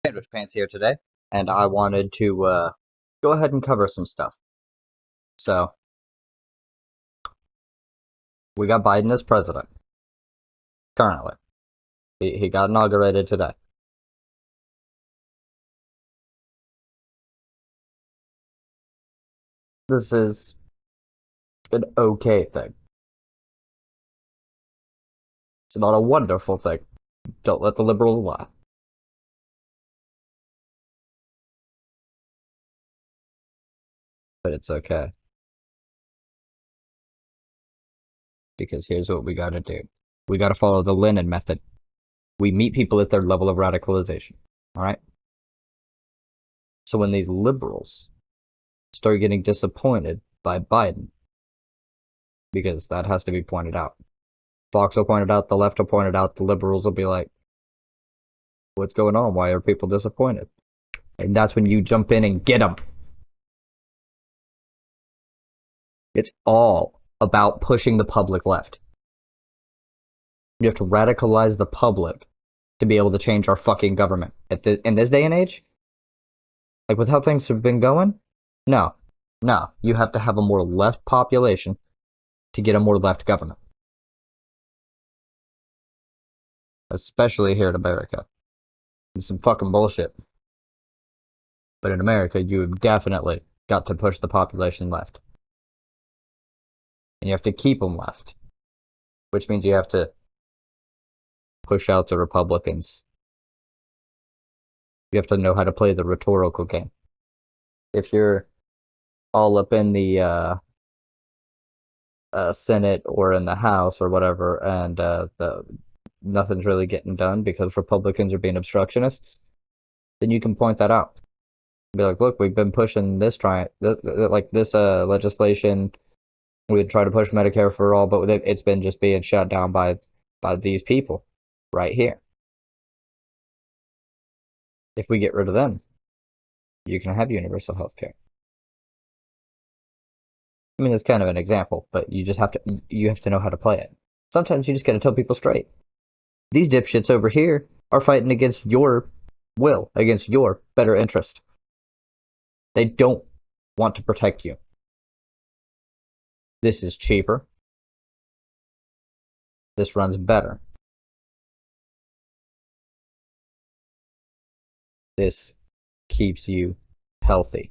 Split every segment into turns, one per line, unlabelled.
Sandwich Pants here today, and I wanted to go ahead and cover some stuff. So, we got Biden as president, currently. He got inaugurated today. This is an okay thing. It's not a wonderful thing. Don't let the liberals lie. But it's okay. Because here's what we gotta do. We gotta follow the Lenin method. We meet people at their level of radicalization. Alright? So when these liberals start getting disappointed by Biden, because that has to be pointed out. Fox will point it out, the left will point it out, the liberals will be like, what's going on? Why are people disappointed? And that's when you jump in and get them. It's all about pushing the public left. You have to radicalize the public to be able to change our fucking government. In this day and age, like with how things have been going, no. No. You have to have a more left population to get a more left government. Especially here in America. It's some fucking bullshit. But in America, you've definitely got to push the population left. And you have to keep them left. Which means you have to push out the Republicans. You have to know how to play the rhetorical game. If you're all up in the Senate or in the House or whatever, and nothing's really getting done because Republicans are being obstructionists, then you can point that out. Be like, look, we've been pushing this legislation. We try to push Medicare for all, but it's been just being shut down by these people right here. If we get rid of them, you can have universal health care. I mean, it's kind of an example, but you just have to know how to play it. Sometimes you just gotta tell people straight. These dipshits over here are fighting against your will, against your better interest. They don't want to protect you. This is cheaper. This runs better. This keeps you healthy.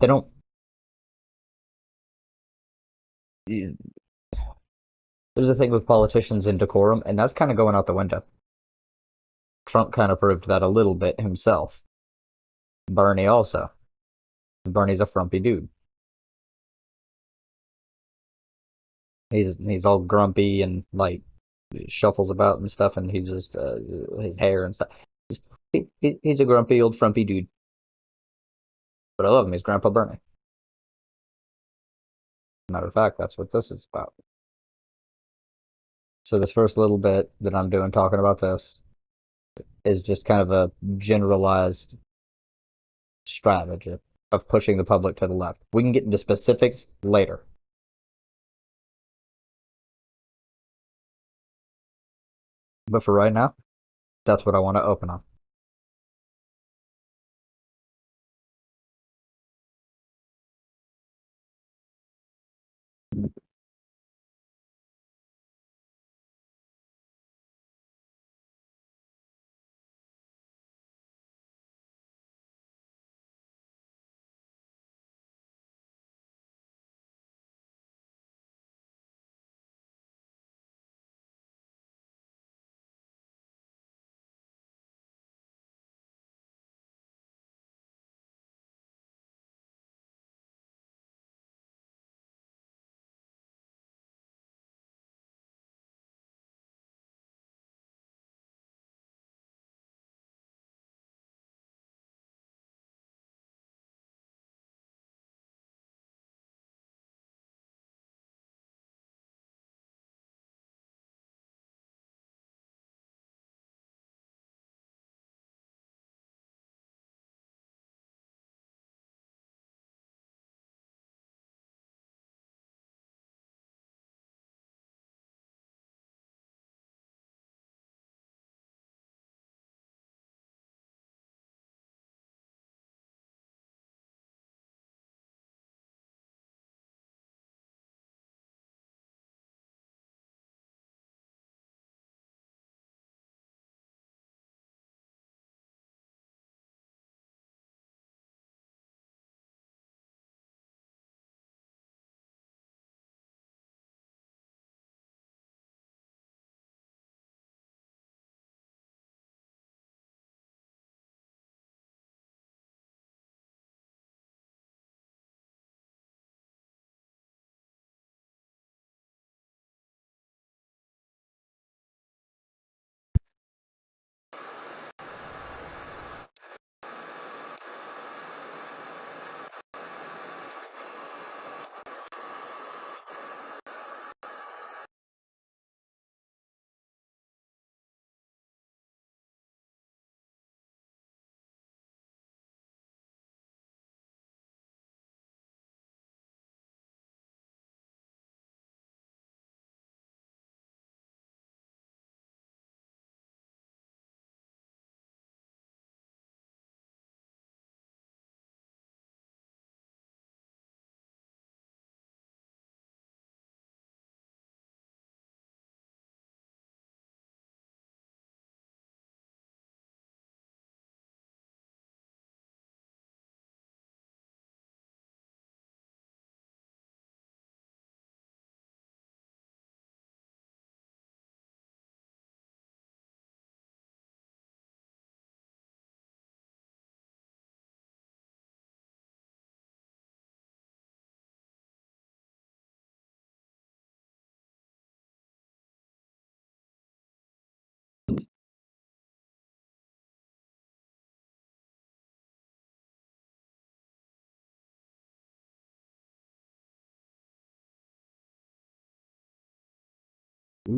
They don't. There's a thing with politicians and decorum, and that's kind of going out the window. Trump kind of proved that a little bit himself. Bernie also. Bernie's a frumpy dude. He's all grumpy and like shuffles about and stuff, and he just his hair and stuff. He's a grumpy old frumpy dude, but I love him. He's Grandpa Bernie. Matter of fact, that's what this is about. So this first little bit that I'm doing talking about this is just kind of a generalized strategy of pushing the public to the left. We can get into specifics later. But for right now, that's what I want to open on.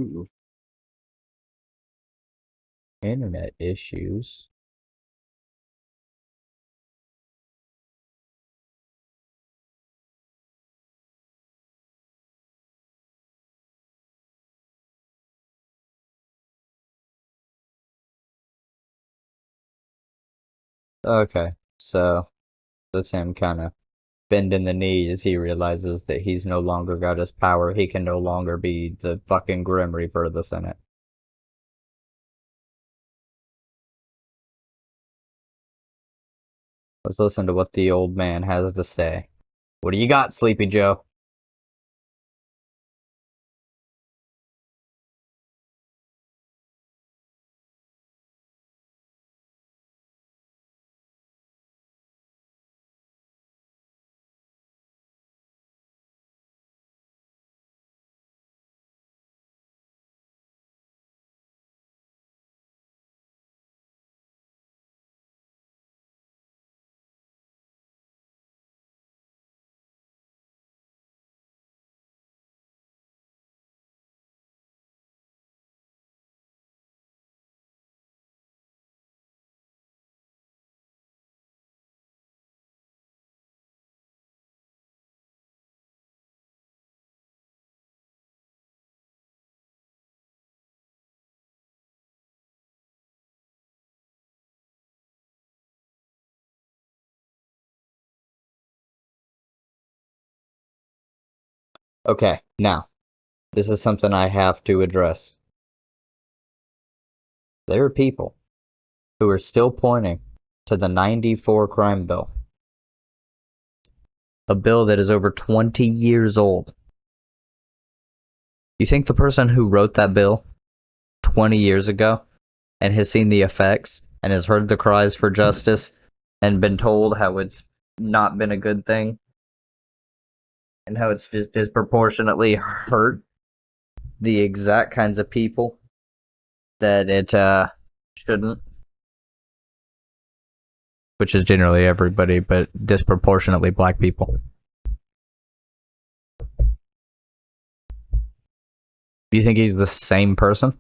Ooh. Internet issues. Okay, so that's him kind of bending the knee as he realizes that he's no longer got his power. He can no longer be the fucking Grim Reaper of the Senate. Let's listen to what the old man has to say. What do you got, Sleepy Joe? Okay, now, this is something I have to address. There are people who are still pointing to the '94 crime bill, a bill that is over 20 years old. You think the person who wrote that bill 20 years ago and has seen the effects and has heard the cries for justice and been told how it's not been a good thing and how it's just disproportionately hurt the exact kinds of people that it shouldn't, which is generally everybody, but disproportionately black people. Do you think he's the same person?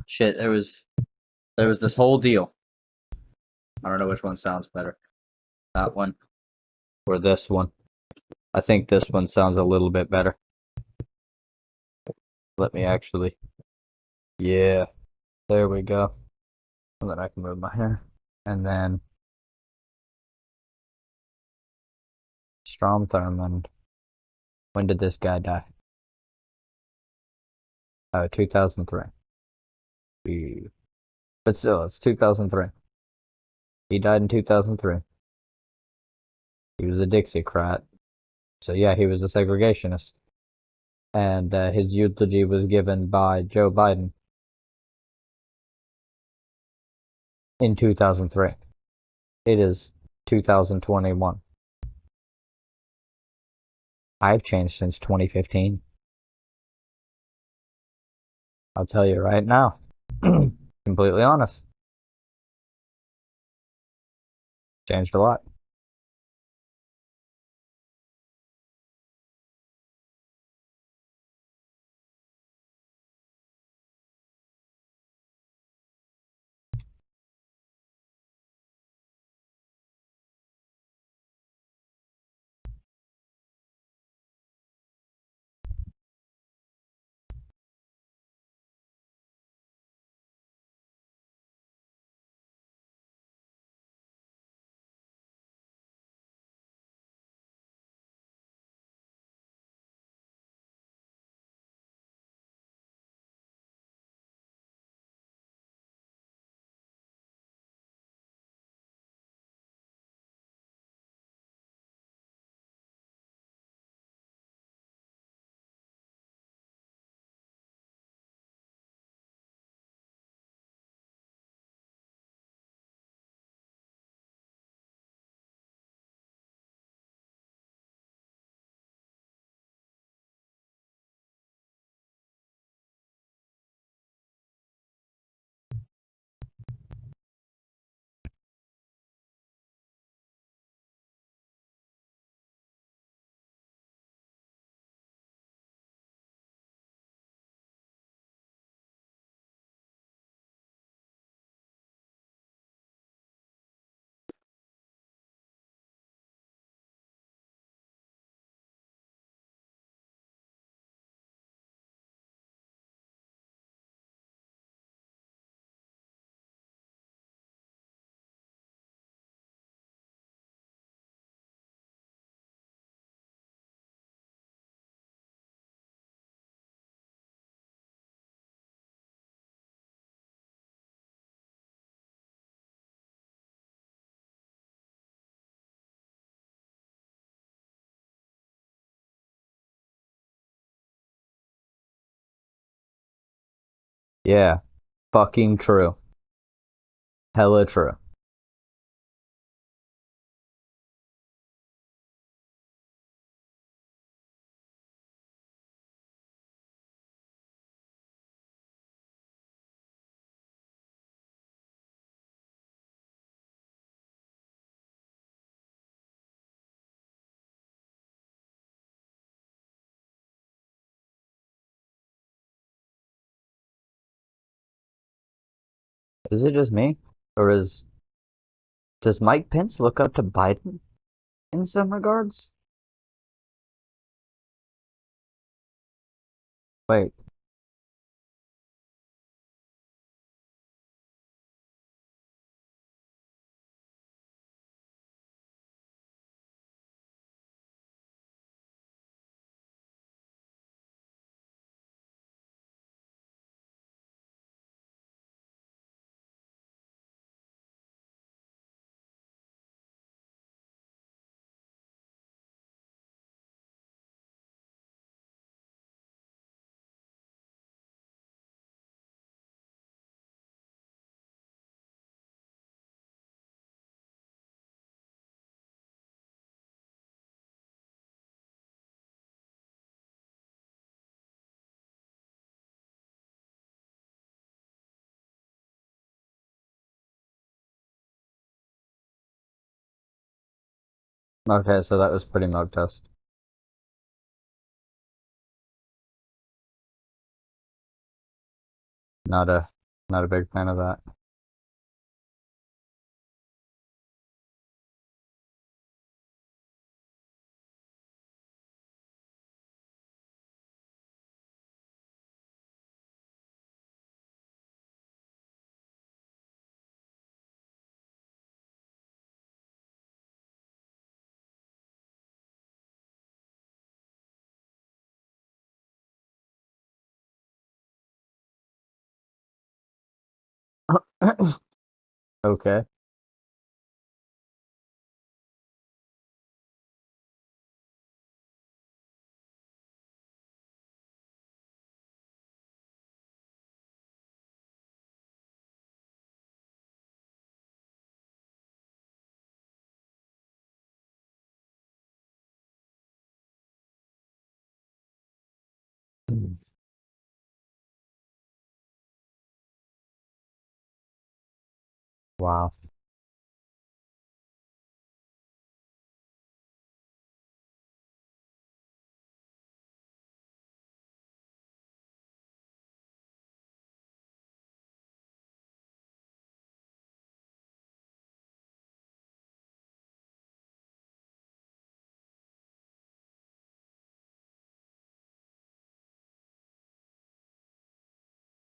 Shit, there was this whole deal. I don't know which one sounds better. That one or this one. I think this one sounds a little bit better. Let me actually. Yeah, there we go. And then I can move my hair. And then Strom Thurmond. When did this guy die? 2003. But still, it's 2003. He died in 2003. He was a Dixiecrat. So yeah, he was a segregationist. And his eulogy was given by Joe Biden in 2003. It is 2021. I've changed since 2015. I'll tell you right now. Completely honest. Changed a lot. Yeah, fucking true. Hella true. Is it just me? Or does Mike Pence look up to Biden in some regards? Wait, okay, so that was pretty mug test. Not a not a big fan of that. Okay. Wow.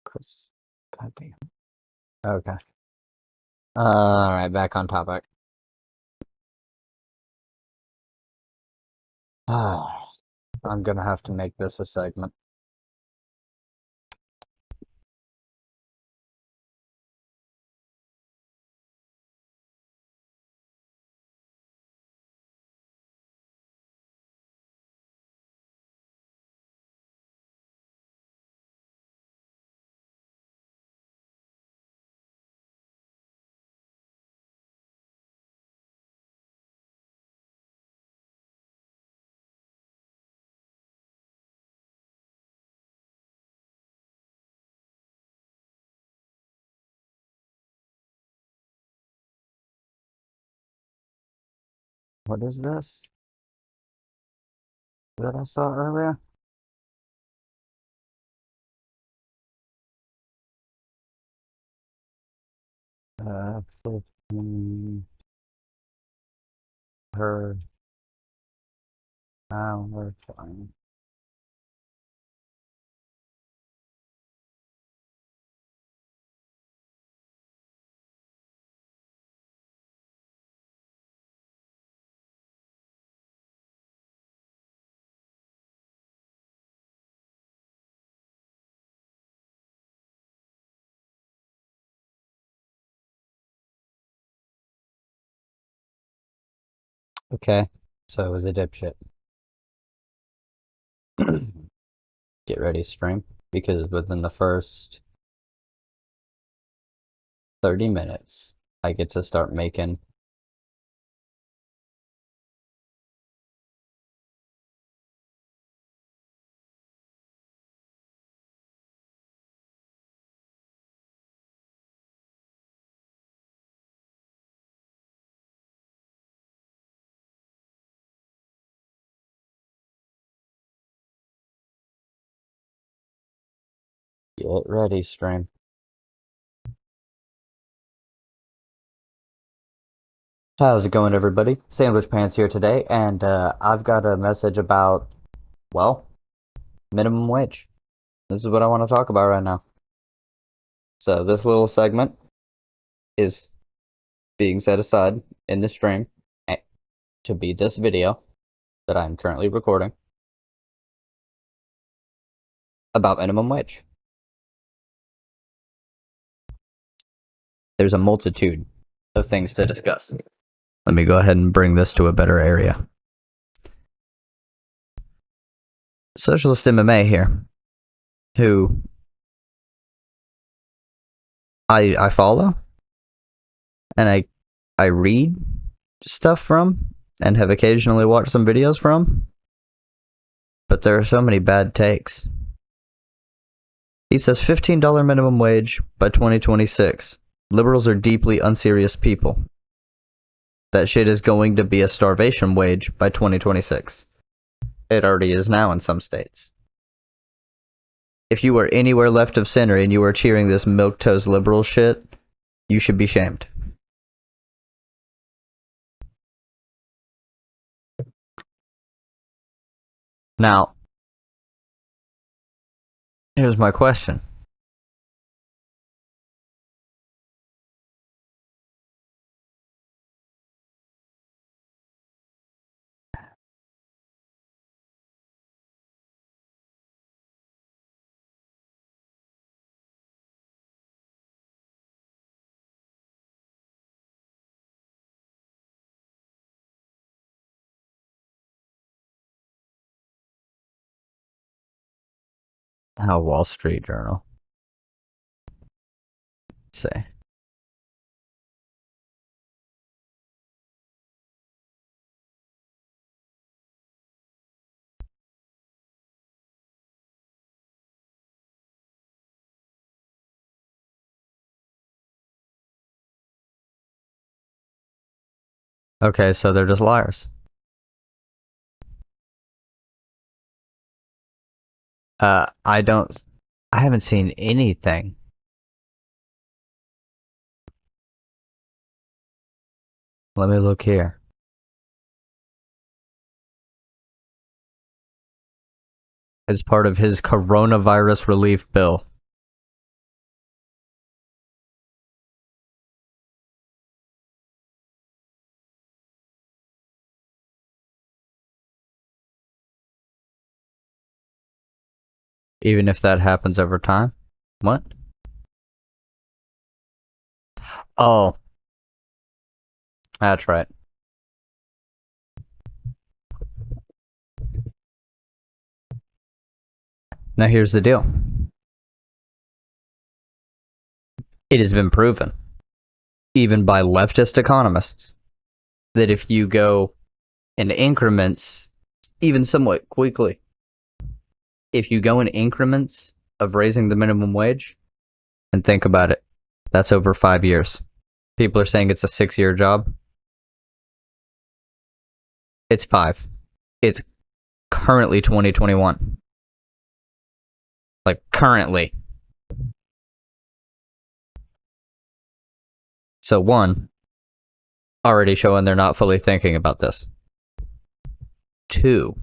Chris. God damn. Okay. Alright, back on topic. I'm gonna have to make this a segment. What is this that I saw earlier? Flipping her. We're fine. Okay, so it was a dipshit. Get ready, stream, because within the first 30 minutes, I get to start making get ready, stream. How's it going, everybody? Sandwich Pants here today, and I've got a message about, well, minimum wage. This is what I want to talk about right now. So this little segment is being set aside in the stream to be this video that I'm currently recording about minimum wage. There's a multitude of things to discuss. Let me go ahead and bring this to a better area. Socialist MMA here, who I follow, and I read stuff from, and have occasionally watched some videos from, but there are so many bad takes. He says $15 minimum wage by 2026. Liberals are deeply unserious people. That shit is going to be a starvation wage by 2026. It already is now in some states. If you are anywhere left of center and you are cheering this milquetoast liberal shit, you should be shamed. Now, here's my question. How Wall Street Journal say. Okay, so they're just liars. I haven't seen anything. Let me look here. As part of his coronavirus relief bill. Even if that happens over time? What? Oh. That's right. Now here's the deal. It has been proven, even by leftist economists, that if you go in increments, even somewhat quickly, if you go in increments of raising the minimum wage, and think about it, that's over 5 years. People are saying it's a 6-year job. It's 5. It's currently 2021. Like, currently. So, one, already showing they're not fully thinking about this. 2,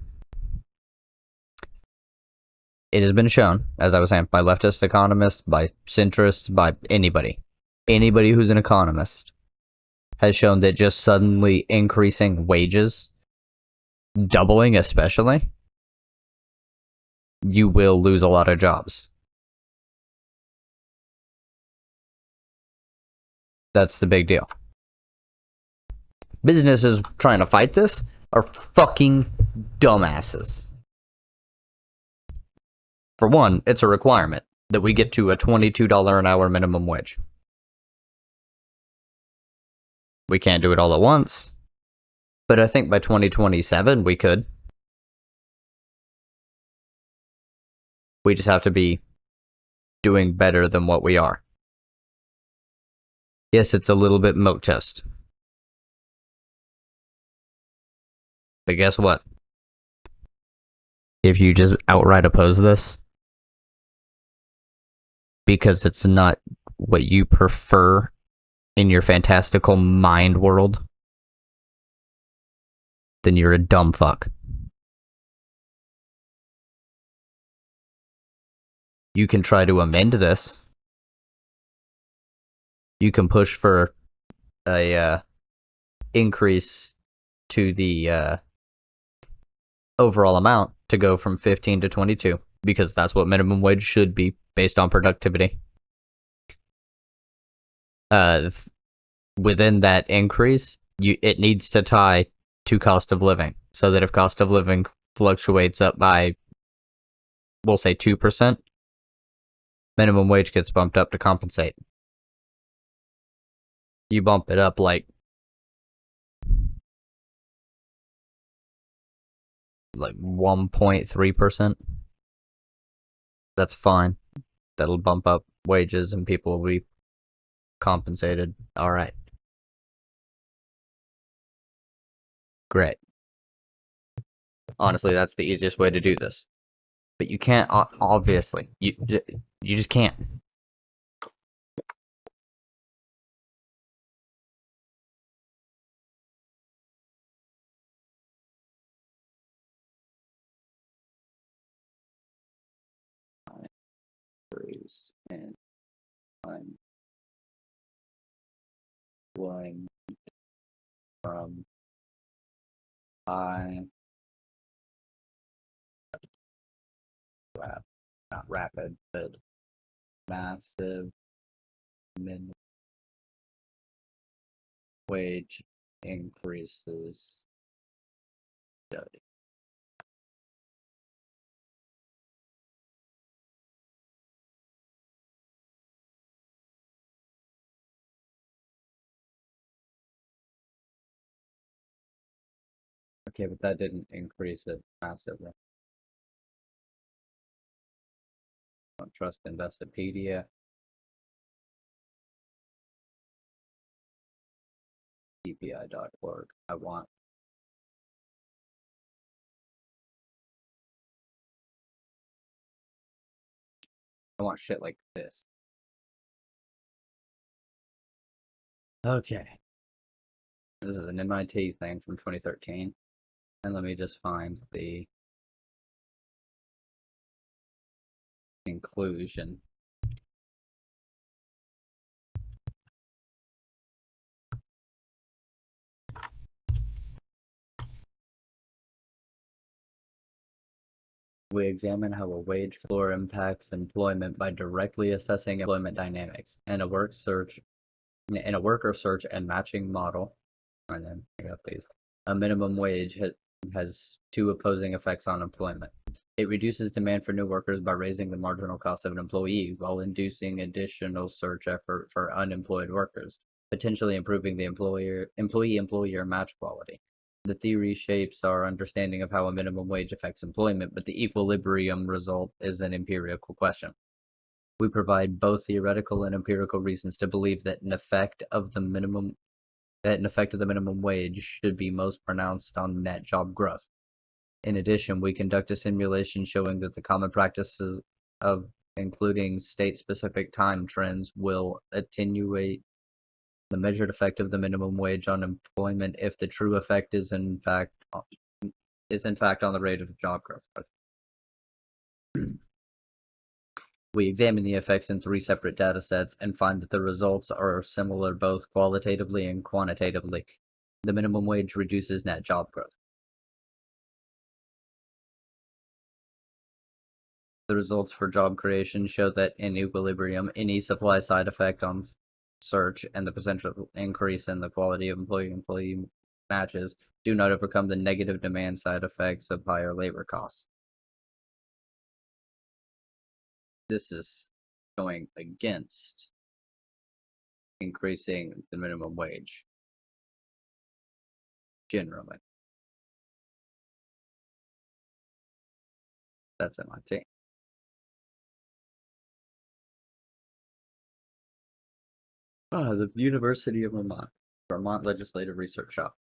it has been shown, as I was saying, by leftist economists, by centrists, by anybody. Anybody who's an economist has shown that just suddenly increasing wages, doubling especially, you will lose a lot of jobs. That's the big deal. Businesses trying to fight this are fucking dumbasses. For one, it's a requirement that we get to a $22 an hour minimum wage. We can't do it all at once, but I think by 2027 we could. We just have to be doing better than what we are. Yes, it's a little bit milk toast. But guess what? If you just outright oppose this, because it's not what you prefer in your fantastical mind world, then you're a dumb fuck. You can try to amend this. You can push for a increase to the overall amount to go from 15 to 22, because that's what minimum wage should be based on productivity. Within that increase, it needs to tie to cost of living, so that if cost of living fluctuates up by, we'll say 2%, minimum wage gets bumped up to compensate. You bump it up like 1.3%. That's fine. That'll bump up wages and people will be compensated. Alright. Great. Honestly, that's the easiest way to do this. But you can't, obviously. You just can't. And I'm going from high, not rapid, but massive minimum wage increases. Okay, but that didn't increase it massively. Don't trust Investopedia. CPI.org. I want shit like this. Okay. This is an MIT thing from 2013. And let me just find the inclusion. We examine how a wage floor impacts employment by directly assessing employment dynamics in a worker search and matching model. And then please. A minimum wage has two opposing effects on employment. It reduces demand for new workers by raising the marginal cost of an employee while inducing additional search effort for unemployed workers, potentially improving the employee-employer match quality. The theory shapes our understanding of how a minimum wage affects employment, but the equilibrium result is an empirical question. We provide both theoretical and empirical reasons to believe that an effect of the minimum wage should be most pronounced on net job growth. In addition, we conduct a simulation showing that the common practices of including state-specific time trends will attenuate the measured effect of the minimum wage on employment if the true effect is in fact on the rate of job growth. We examine the effects in 3 separate data sets and find that the results are similar both qualitatively and quantitatively. The minimum wage reduces net job growth. The results for job creation show that in equilibrium, any supply side effect on search and the potential increase in the quality of employee-employee matches do not overcome the negative demand side effects of higher labor costs. This is going against increasing the minimum wage. generally. That's MIT. The University of Vermont Legislative Research Shop.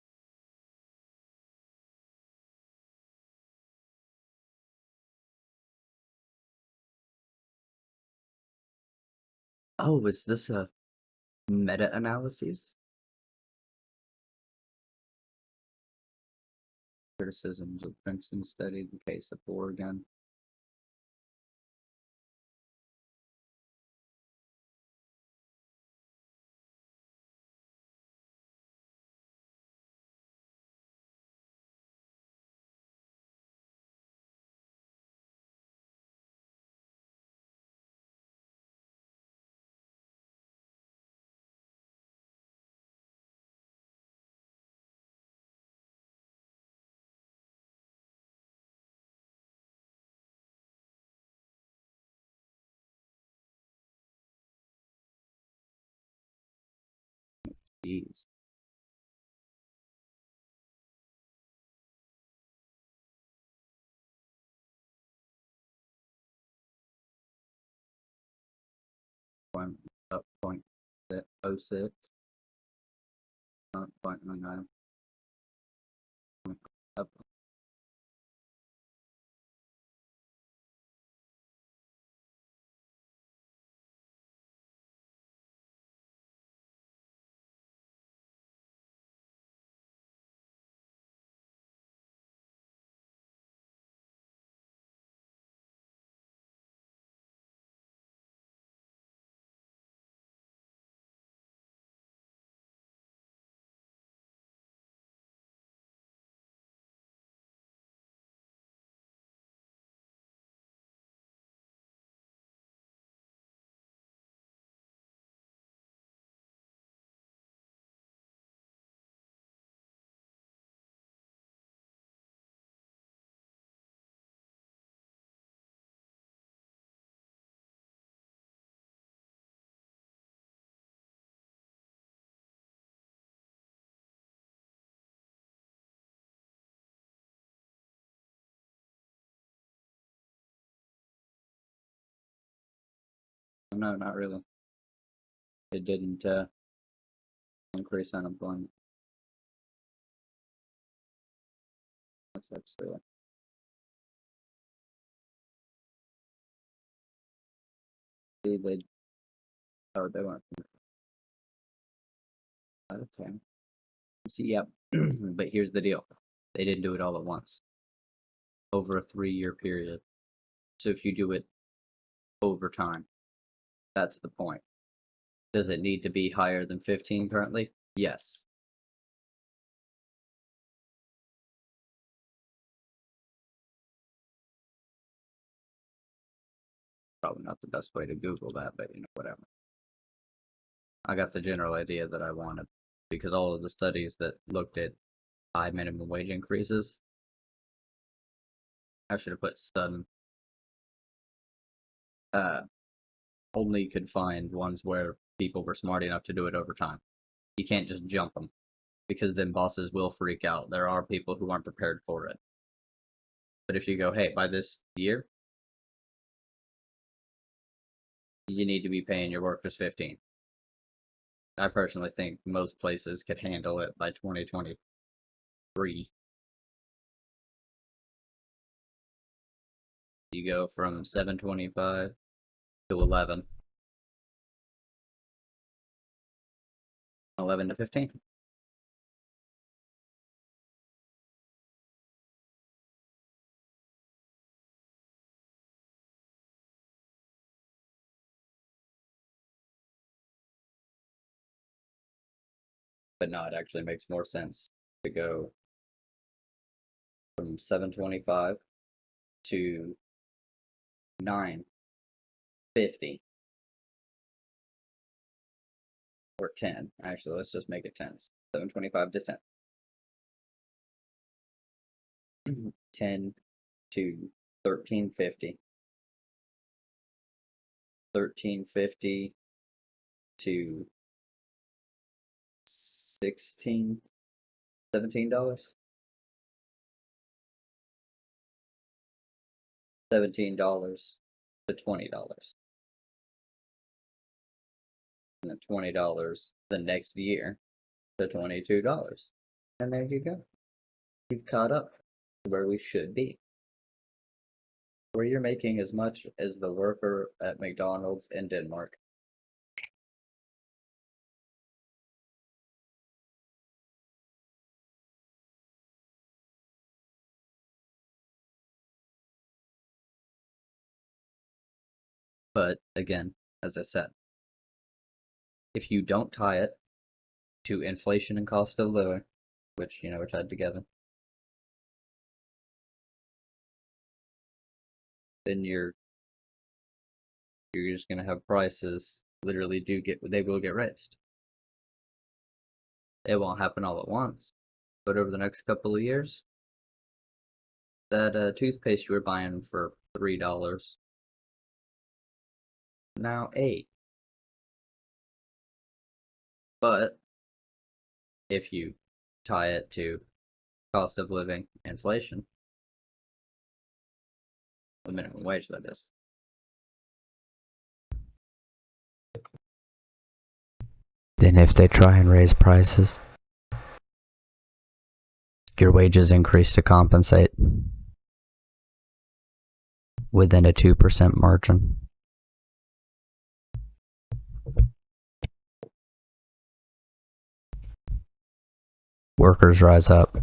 Oh, is this a meta-analysis? Criticisms of Princeton study, the case of Oregon. Jeez. Point up 0.06, 0.99, up. No, not really. It didn't increase unemployment. That's actually see they oh they weren't okay. See, yep. But here's the deal. They didn't do it all at once. Over a 3-year period. So if you do it over time, that's the point. Does it need to be higher than 15 currently? Yes. Probably not the best way to Google that, but whatever. I got the general idea that I wanted because all of the studies that looked at high minimum wage increases, I should have put sudden, uh, only could find ones where people were smart enough to do it over time. You can't just jump them because then bosses will freak out. There are people who aren't prepared for it. But if you go, hey, by this year, you need to be paying your workers 15. I personally think most places could handle it by 2023. You go from 725 to 11, 11 to 15. But no, it actually makes more sense to go from 725 to 950 or 10. Actually, let's just make it 10. 725 to 10. 10 to 1350. 1350 to 16 $17? $17 to $20. And then $20 the next year to $22. And there you go. You've caught up to where we should be. Where you're making as much as the worker at McDonald's in Denmark. But again, as I said, if you don't tie it to inflation and cost of living, which, are tied together, then you're just gonna have prices literally they will get raised. It won't happen all at once, but over the next couple of years, that toothpaste you were buying for $3, now $8. But if you tie it to cost of living, inflation, the minimum wage, that is. Then if they try and raise prices, your wages increase to compensate within a 2% margin. Workers rise up,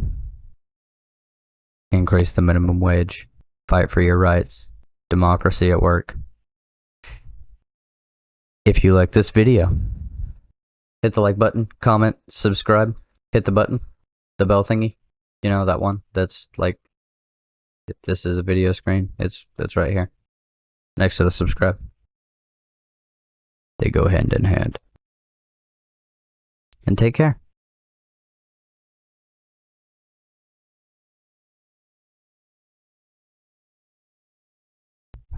increase the minimum wage, fight for your rights, democracy at work. If you like this video, hit the like button, comment, subscribe, hit the button, the bell thingy, that one that's like, if this is a video screen, it's right here, next to the subscribe. They go hand in hand. And take care.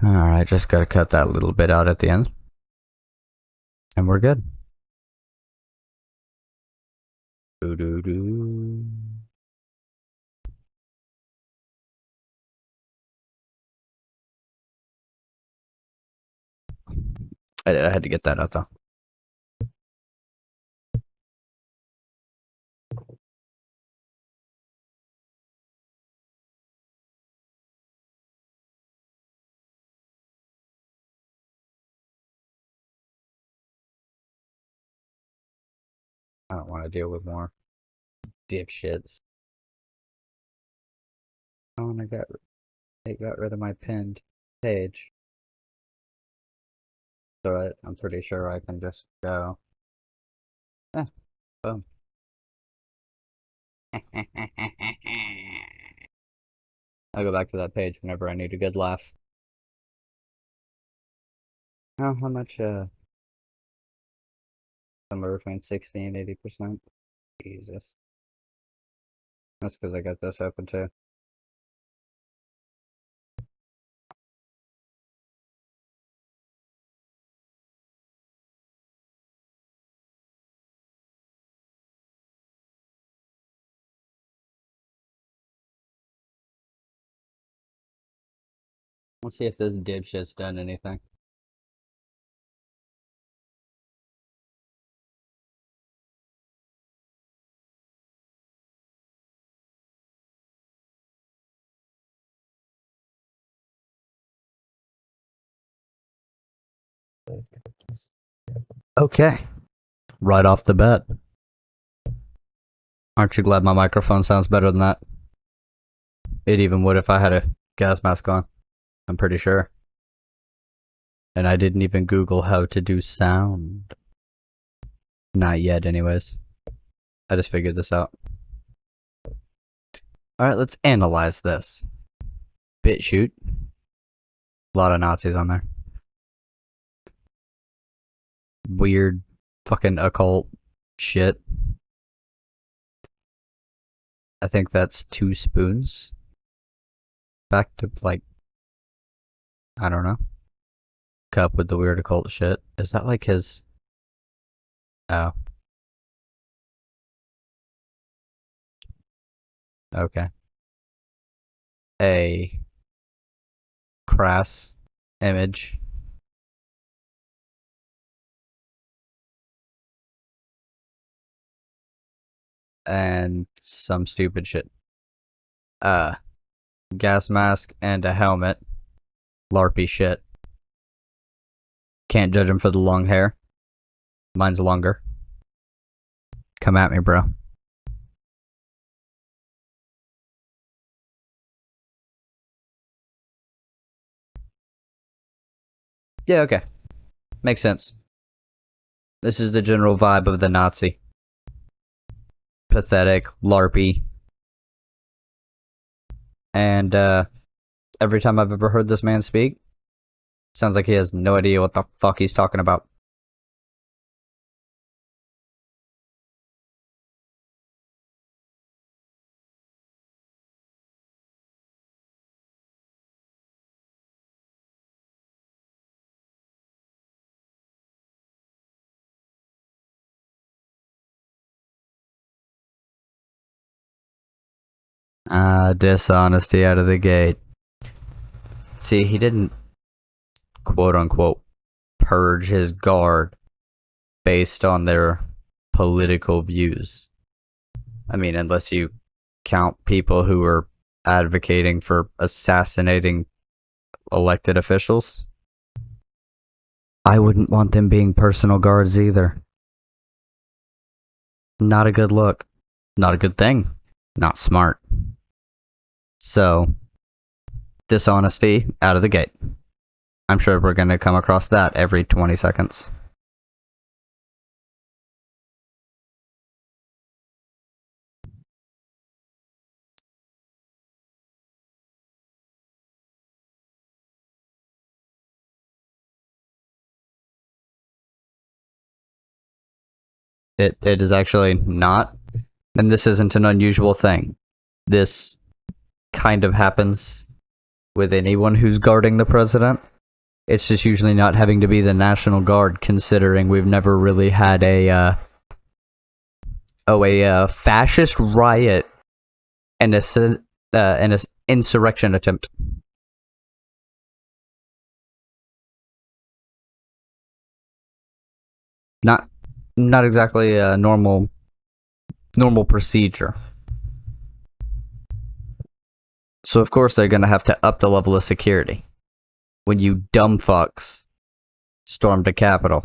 Alright, just gotta cut that little bit out at the end. And we're good. Doo-doo-doo. I had to get that out though. I don't want to deal with more dipshits. Oh, and it got rid of my pinned page. So I'm pretty sure I can just go. Boom. I'll go back to that page whenever I need a good laugh. Oh, how much, somewhere between 60 and 80%. Jesus. That's because I got this open too. Let's see if this dipshit's done anything. Okay. Right off the bat. Aren't you glad my microphone sounds better than that? It even would if I had a gas mask on. I'm pretty sure. And I didn't even Google how to do sound. Not yet, anyways. I just figured this out. Alright, let's analyze this. BitChute. A lot of Nazis on there. Weird fucking occult shit. I think that's 2 spoons. Back to, like, I don't know. Cup with the weird occult shit. Is that like his... Oh. Okay. A crass image and some stupid shit. Uh, gas mask and a helmet. LARPy shit. Can't judge him for the long hair. Mine's longer. Come at me, bro. Yeah, okay. Makes sense. This is the general vibe of the Nazi. Pathetic, LARPy. And, every time I've ever heard this man speak, sounds like he has no idea what the fuck he's talking about. Dishonesty out of the gate. See, he didn't quote unquote purge his guard based on their political views. I mean, unless you count people who are advocating for assassinating elected officials. I wouldn't want them being personal guards either. Not a good look. Not a good thing. Not smart. So, dishonesty out of the gate. I'm sure we're going to come across that every 20 seconds. It is actually not, and this isn't an unusual thing. This kind of happens with anyone who's guarding the president. It's just usually not having to be the National Guard, considering we've never really had a fascist riot and an insurrection attempt. Not not exactly a normal procedure. So of course they're gonna have to up the level of security when you dumb fucks stormed the Capitol.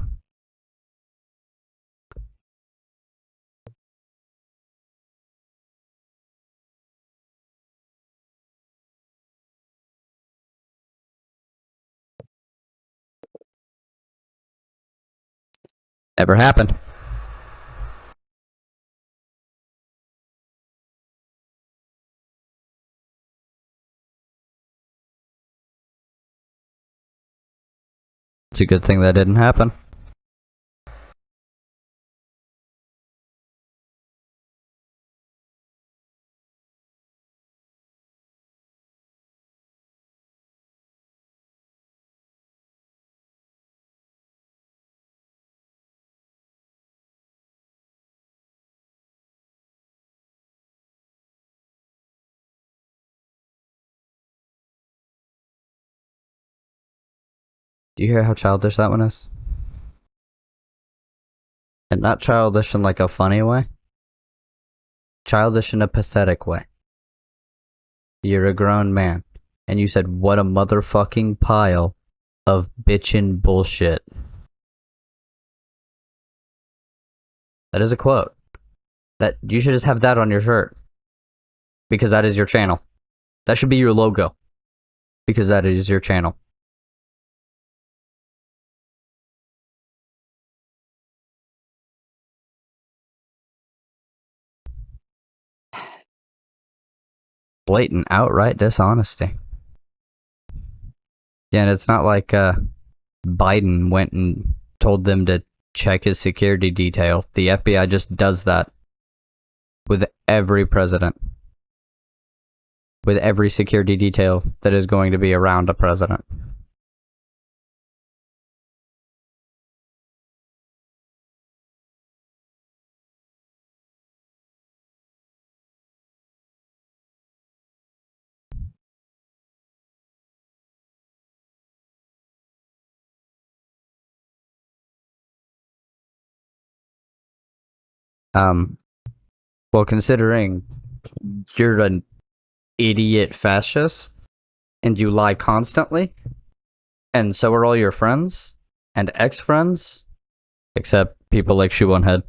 Never happened. It's a good thing that didn't happen. Do you hear how childish that one is? And not childish in like a funny way. Childish in a pathetic way. You're a grown man. And you said, what a motherfucking pile of bitchin' bullshit. That is a quote. That you should just have that on your shirt. Because that is your channel. That should be your logo. Because that is your channel. Blatant, outright dishonesty. Yeah, and it's not like Biden went and told them to check his security detail. The FBI just does that with every president. With every security detail that is going to be around a president. Um, well, considering you're an idiot fascist and you lie constantly, and so are all your friends and ex-friends, except people like Shoe on Head.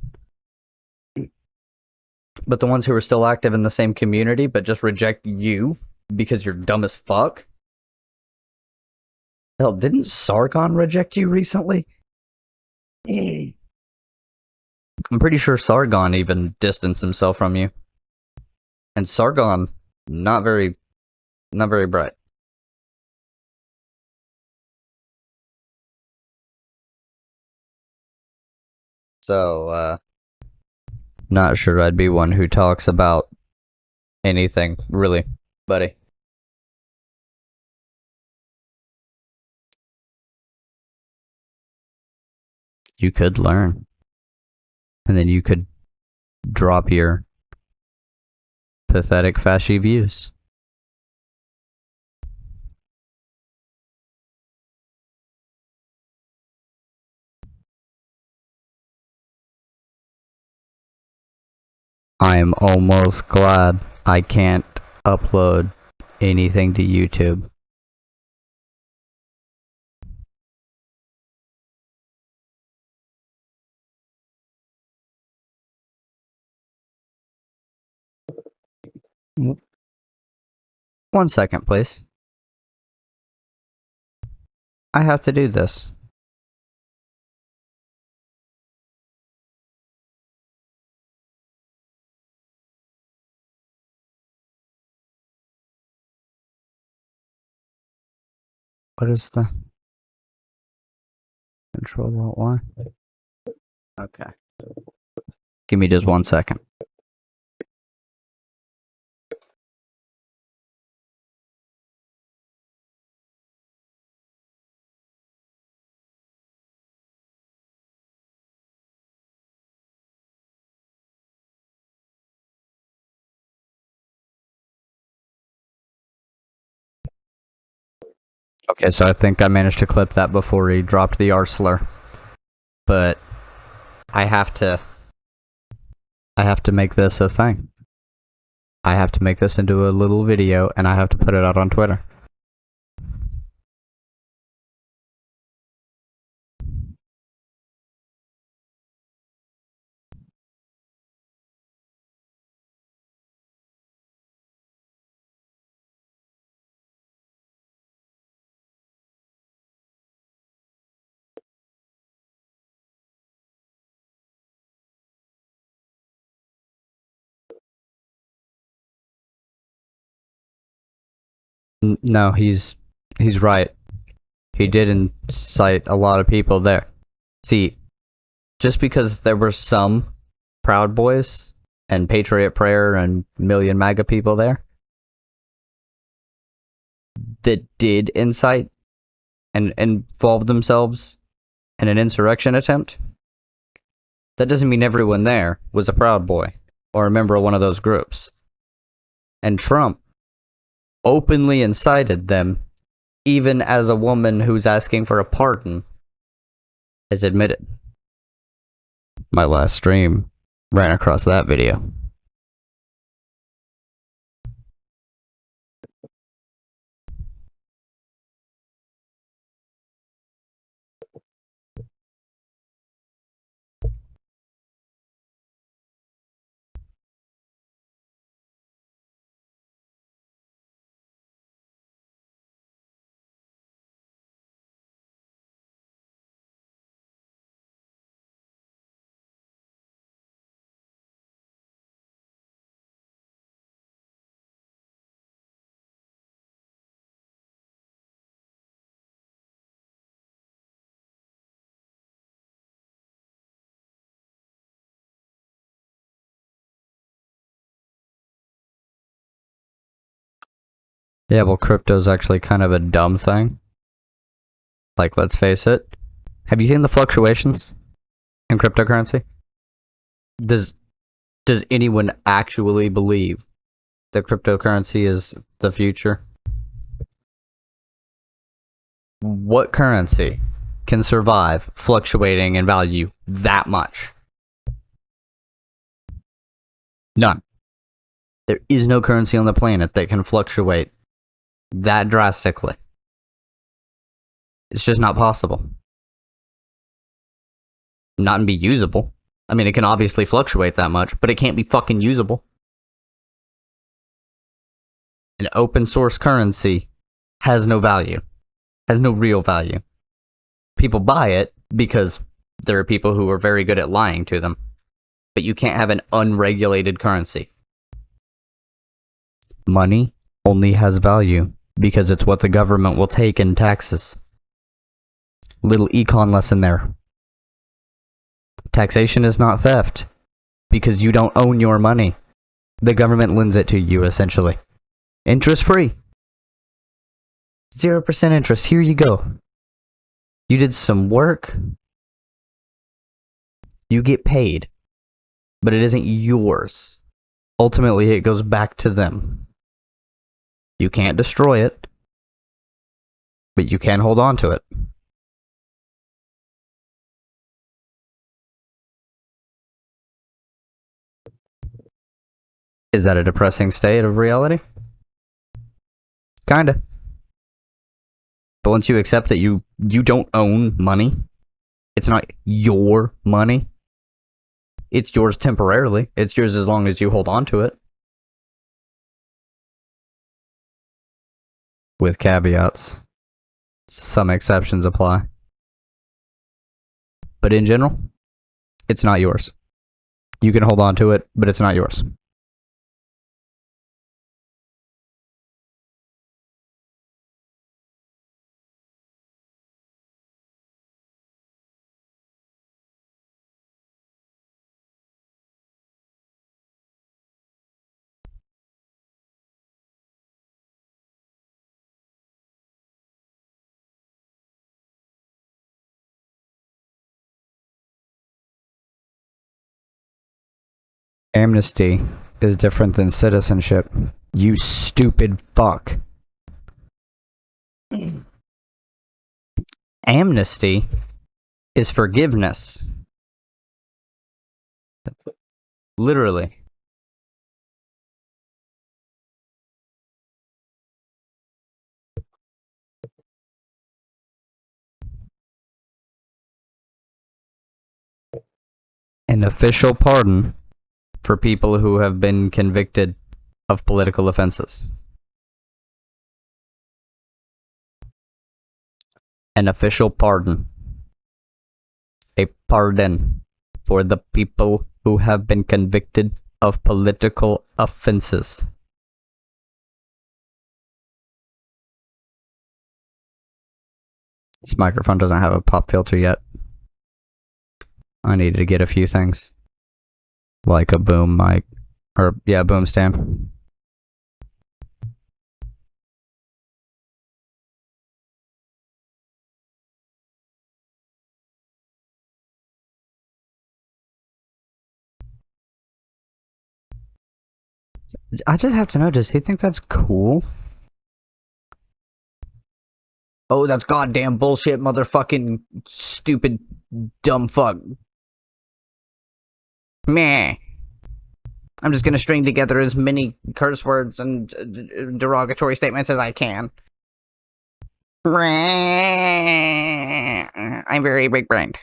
But the ones who are still active in the same community but just reject you because you're dumb as fuck. Hell, didn't Sargon reject you recently? I'm pretty sure Sargon even distanced himself from you. And Sargon, not very bright. So, not sure I'd be one who talks about anything, really, buddy. You could learn. And then you could drop your pathetic fashy views. I am almost glad I can't upload anything to YouTube. One second, please. I have to do this. What is the Control Alt Y? Okay. Give me just 1 second. Okay, so I think I managed to clip that before he dropped the R slur. But I have to make this a thing. I have to make this into a little video and I have to put it out on Twitter. No, he's right. He did incite a lot of people there. See, just because there were some Proud Boys and Patriot Prayer and Million MAGA people there that did incite and involve themselves in an insurrection attempt, that doesn't mean everyone there was a Proud Boy or a member of one of those groups. And Trump openly incited them, even as a woman who's asking for a pardon has admitted. My last stream ran across that video. Yeah, well, crypto's actually kind of a dumb thing. Like, let's face it. Have you seen the fluctuations in cryptocurrency? Does anyone actually believe that cryptocurrency is the future? What currency can survive fluctuating in value that much? None. There is no currency on the planet that can fluctuate that drastically. It's just not possible. Not and be usable. I mean, it can obviously fluctuate that much, but it can't be fucking usable. An open source currency has no value. Has no real value. People buy it because there are people who are very good at lying to them. But you can't have an unregulated currency. Money only has value because it's what the government will take in taxes. Little econ lesson there. Taxation is not theft because you don't own your money. The government lends it to you, essentially. Interest free. 0% interest. Here you go. You did some work. You get paid. But it isn't yours. Ultimately, it goes back to them. You can't destroy it. But you can hold on to it. Is that a depressing state of reality? Kinda. But once you accept that you don't own money, it's not your money. It's yours temporarily. It's yours as long as you hold on to it. With caveats. Some exceptions apply. But in general, it's not yours. You can hold on to it, but it's not yours. Amnesty is different than citizenship. You stupid fuck. Amnesty is forgiveness. Literally. An official pardon for people who have been convicted of political offenses. An official pardon. A pardon for the people who have been convicted of political offenses. This microphone doesn't have a pop filter yet. I needed to get a few things. Like a boom mic. Or, yeah, boom stand. I just have to know, does he think that's cool? Oh, that's goddamn bullshit, motherfucking stupid dumb fuck. Meh. I'm just gonna string together as many curse words and derogatory statements as I can. I'm very big-brained.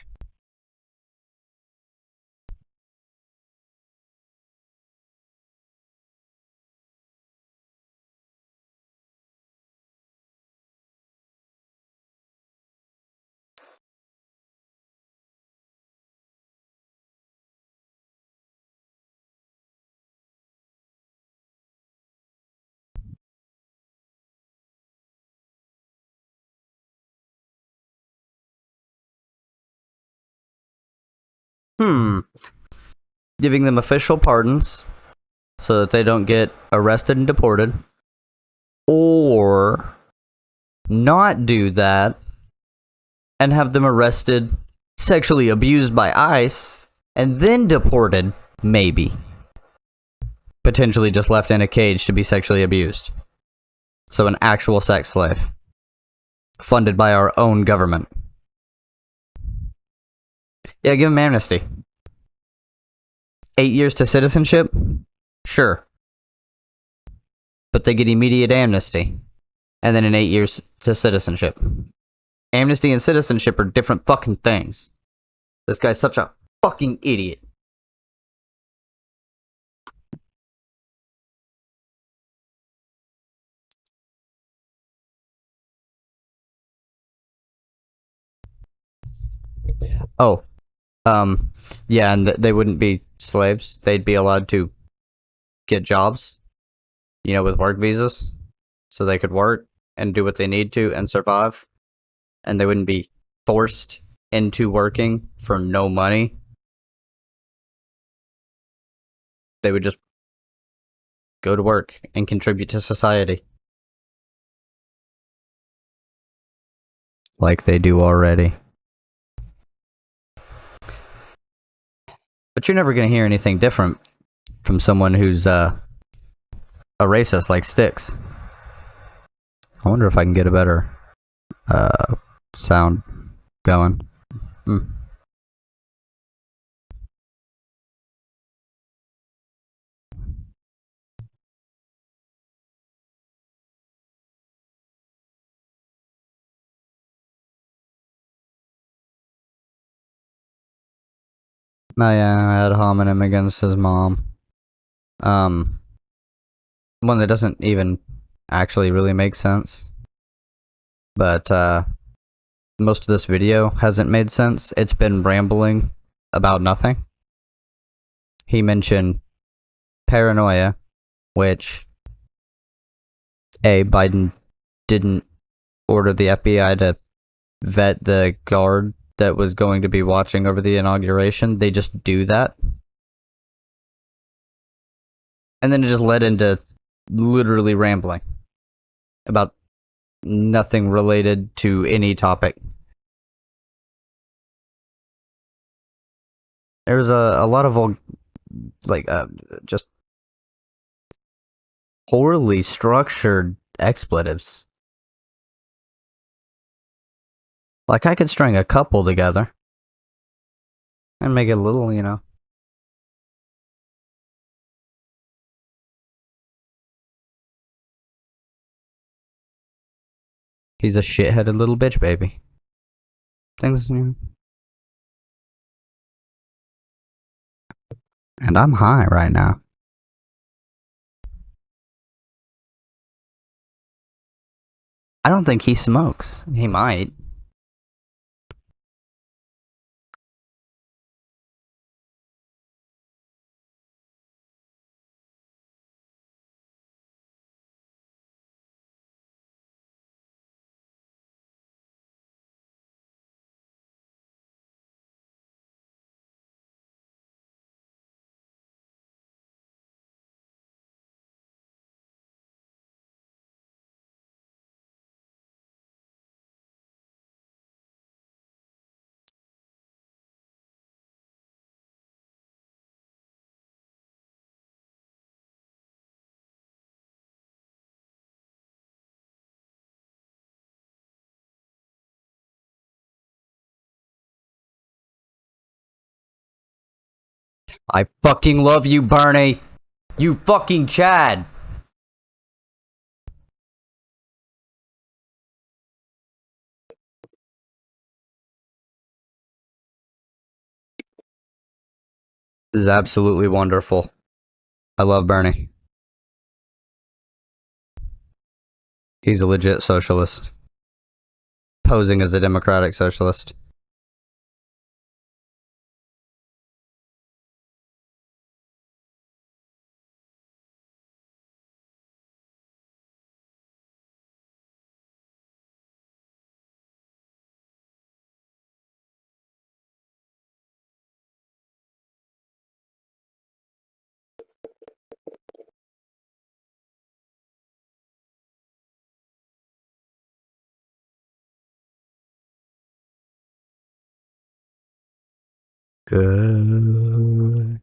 Giving them official pardons so that they don't get arrested and deported. Or not do that and have them arrested, sexually abused by ICE, and then deported, maybe. Potentially just left in a cage to be sexually abused. So an actual sex slave. Funded by our own government. Yeah, give them amnesty. 8 years to citizenship? Sure, but they get immediate amnesty, and then in 8 years to citizenship. Amnesty and citizenship are different fucking things. This guy's such a fucking idiot. Oh, yeah, and they wouldn't be slaves. They'd be allowed to get jobs, with work visas, so they could work and do what they need to and survive, and they wouldn't be forced into working for no money. They would just go to work and contribute to society. Like they do already. But you're never going to hear anything different from someone who's a racist like Styx. I wonder if I can get a better sound going. Oh yeah, ad hominem against his mom. One that doesn't even actually really make sense. But most of this video hasn't made sense. It's been rambling about nothing. He mentioned paranoia, which Biden didn't order the FBI to vet the guard that was going to be watching over the inauguration. They just do that. And then it just led into literally rambling about nothing related to any topic. There was a lot of just poorly structured expletives. Like I could string a couple together and make it a little. He's a shitheaded little bitch, baby. Things. And I'm high right now. I don't think he smokes. He might. I fucking love you, Bernie. You fucking Chad. This is absolutely wonderful. I love Bernie. He's a legit socialist. Posing as a democratic socialist. Good.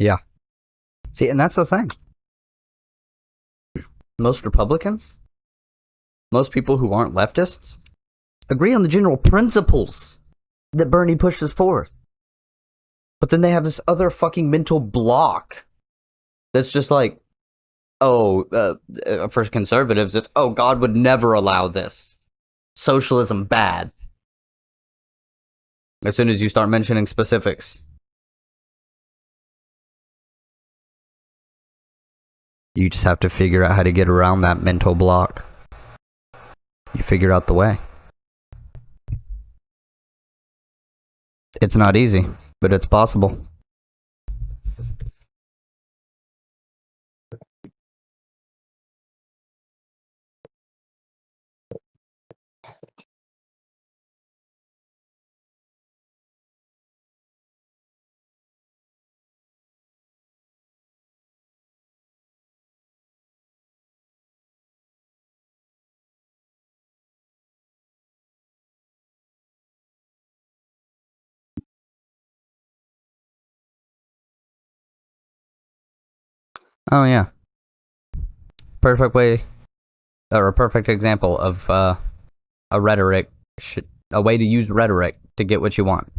Yeah. See, and that's the thing. Most Republicans, most people who aren't leftists, agree on the general principles that Bernie pushes forth. But then they have this other fucking mental block that's just like, oh, for conservatives, it's, oh, God would never allow this. Socialism bad. As soon as you start mentioning specifics, you just have to figure out how to get around that mental block. You figure out the way. It's not easy, but it's possible. Oh yeah, perfect way, or a perfect example of a rhetoric, a way to use rhetoric to get what you want.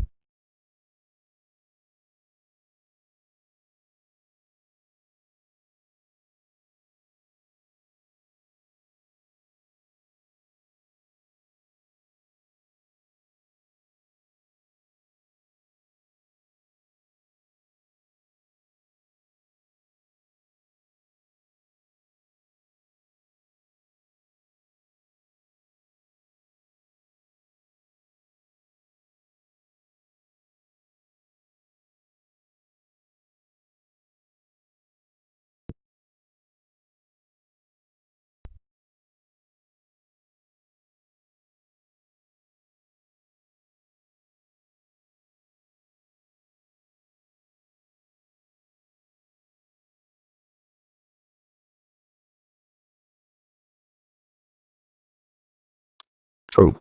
True.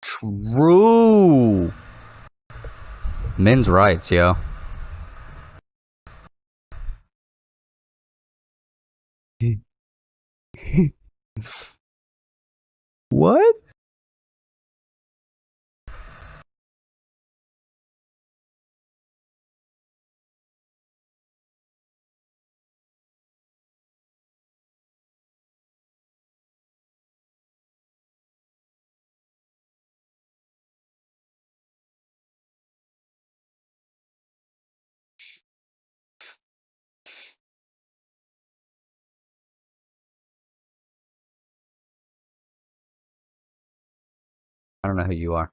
True. Men's rights, yo. What? I don't know who you are.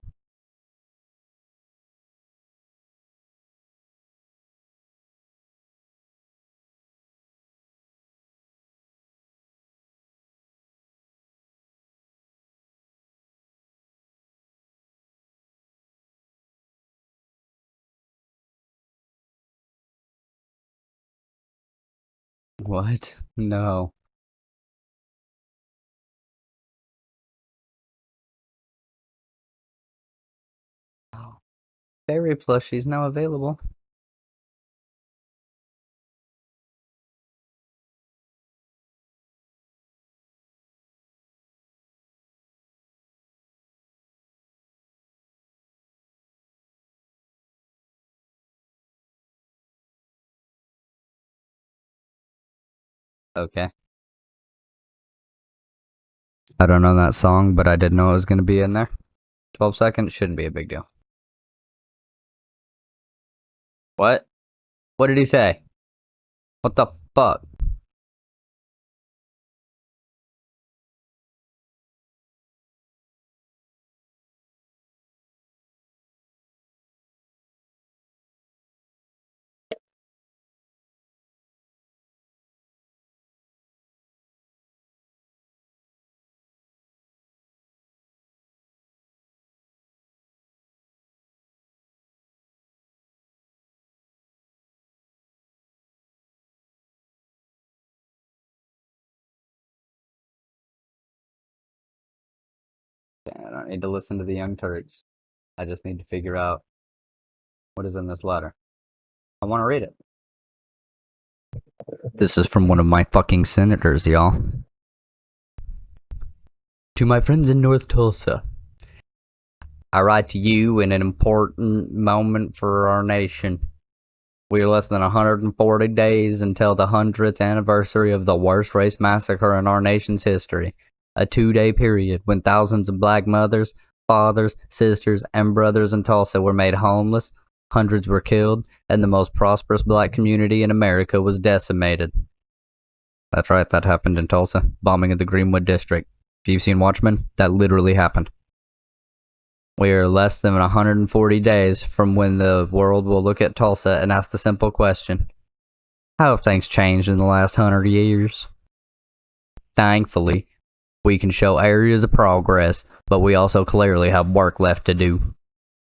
What? No. Fairy plushies now available. Okay. I don't know that song, but I did know it was going to be in there. 12 seconds shouldn't be a big deal. What? What did he say? What the fuck? I don't need to listen to the Young Turks. I just need to figure out what is in this letter. I want to read it. This is from one of my fucking senators, y'all. To my friends in North Tulsa, I write to you in an important moment for our nation. We are less than 140 days until the 100th anniversary of the worst race massacre in our nation's history. A 2-day period when thousands of black mothers, fathers, sisters, and brothers in Tulsa were made homeless, hundreds were killed, and the most prosperous black community in America was decimated. That's right, that happened in Tulsa. Bombing of the Greenwood District. If you've seen Watchmen, that literally happened. We are less than 140 days from when the world will look at Tulsa and ask the simple question, how have things changed in the last 100 years? Thankfully, we can show areas of progress, but we also clearly have work left to do.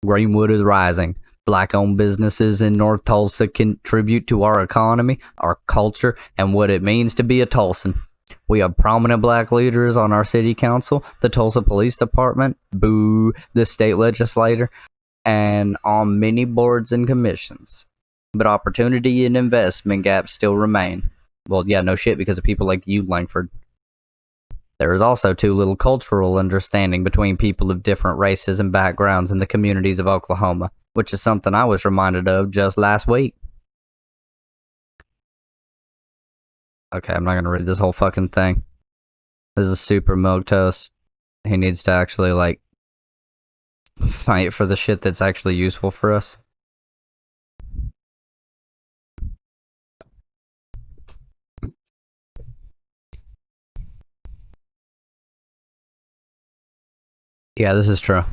Greenwood is rising. Black-owned businesses in North Tulsa contribute to our economy, our culture, and what it means to be a Tulsan. We have prominent black leaders on our city council, the Tulsa Police Department, boo, the state legislature, and on many boards and commissions. But opportunity and investment gaps still remain. Well, yeah, no shit, because of people like you, Langford. There is also too little cultural understanding between people of different races and backgrounds in the communities of Oklahoma, which is something I was reminded of just last week. Okay, I'm not gonna read this whole fucking thing. This is super milquetoast. He needs to actually, like, fight for the shit that's actually useful for us. Yeah, this is true.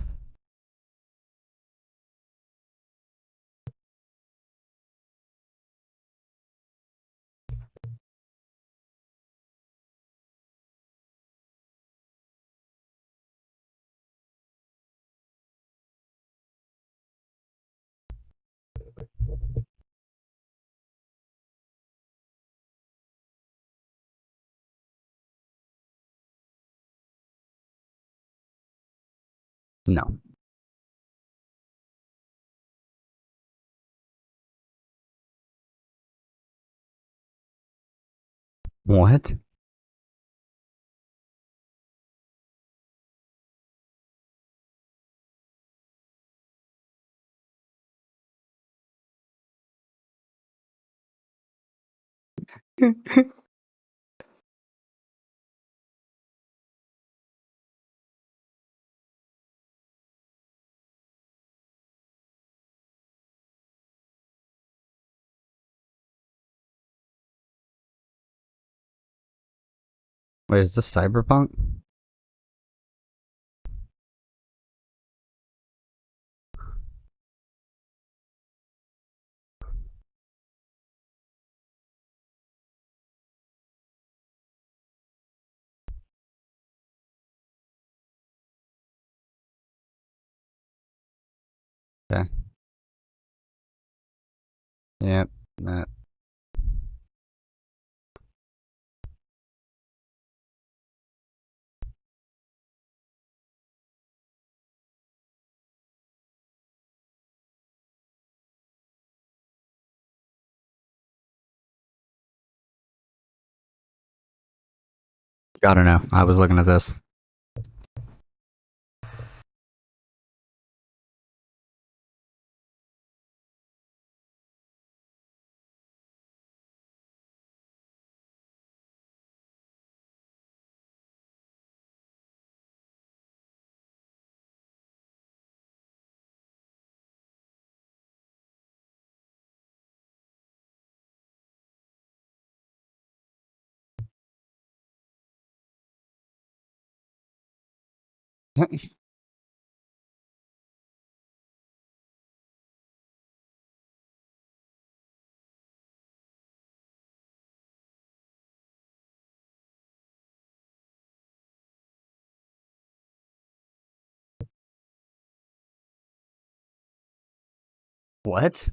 No. What? Wait, is this cyberpunk? Okay. Yep. Gotta know. I was looking at this. What?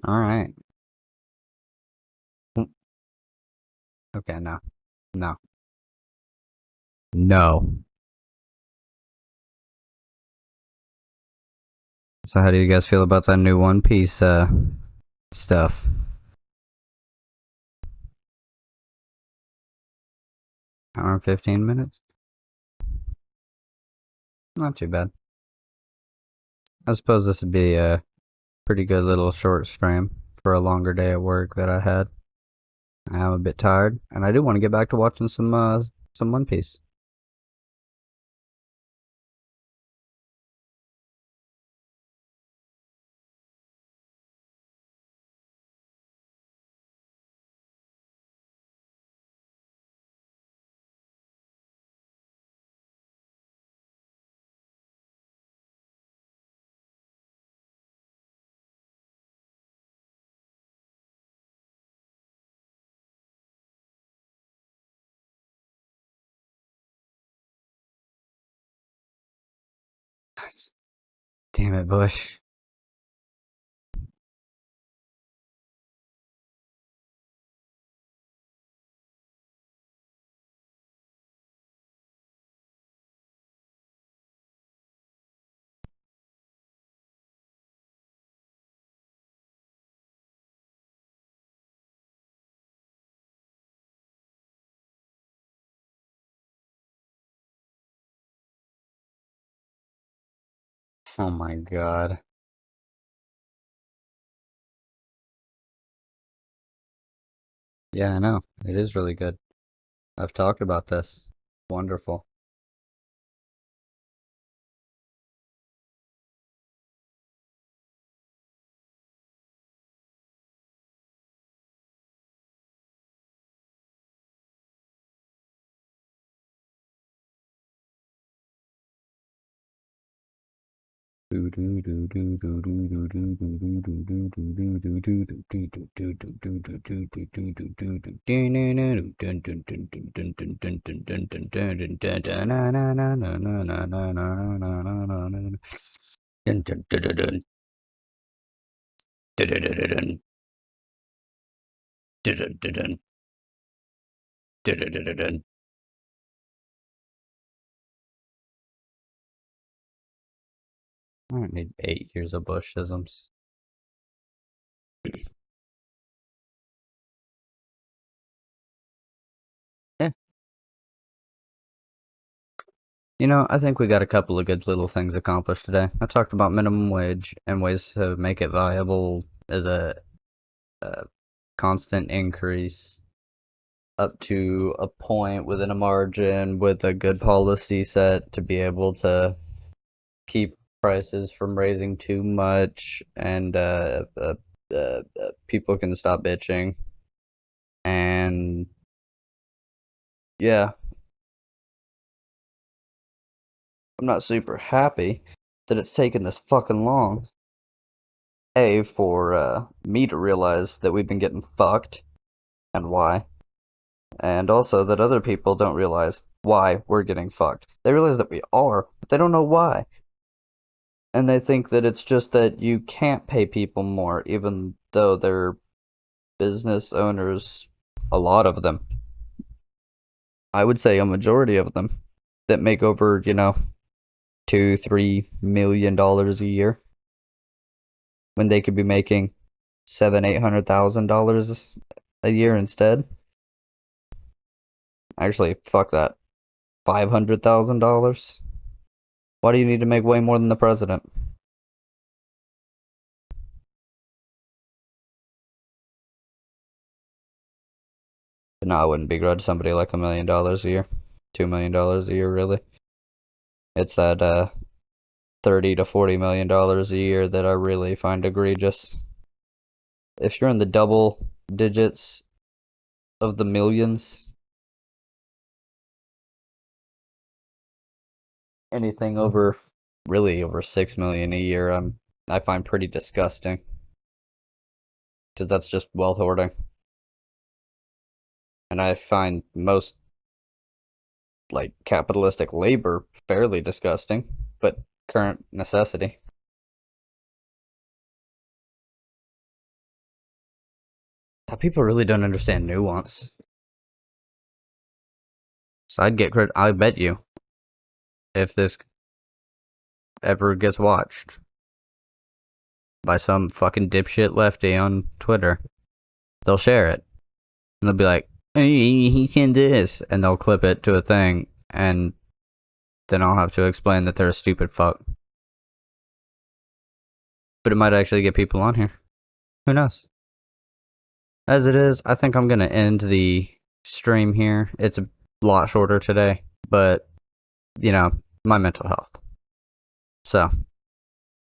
All right. Okay, no. No. No. So how do you guys feel about that new One Piece stuff? Hour and 15 minutes? Not too bad. I suppose this would be a pretty good little short stream for a longer day at work that I had. I am a bit tired, and I do want to get back to watching some One Piece. Damn it, Bush. Oh my god. Yeah, I know. It is really good. I've talked about this. Wonderful. I don't need 8 years of Bushisms. Yeah. You know, I think we got a couple of good little things accomplished today. I talked about minimum wage and ways to make it viable as a constant increase up to a point within a margin with a good policy set to be able to keep prices from raising too much and people can stop bitching. And yeah, I'm not super happy that it's taken this fucking long. A, for me to realize that we've been getting fucked and why. And also that other people don't realize why we're getting fucked. They realize that we are, but they don't know why. And they think that it's just that you can't pay people more, even though they're business owners, a lot of them. I would say a majority of them that make over, $2, $3 million a year when they could be making $700,000, $800,000 a year instead. Actually, fuck that. $500,000? Why do you need to make way more than the president? No, I wouldn't begrudge somebody like $1 million a year. $2 million a year, really. It's that 30 to $40 million a year that I really find egregious. If you're in the double digits of the millions, anything over really over 6 million a year, I find pretty disgusting because that's just wealth hoarding. And I find most like capitalistic labor fairly disgusting, but current necessity. People really don't understand nuance. So I'd get credit. I bet you, if this ever gets watched by some fucking dipshit lefty on Twitter, they'll share it. And they'll be like, hey, he can do this. And they'll clip it to a thing. And then I'll have to explain that they're a stupid fuck. But it might actually get people on here. Who knows? As it is, I think I'm going to end the stream here. It's a lot shorter today. But, you know, my mental health. So,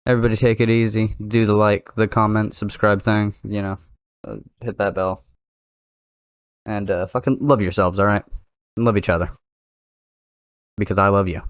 everybody take it easy. Do the like, the comment, subscribe thing. You know, hit that bell. And fucking love yourselves, alright? Love each other. Because I love you.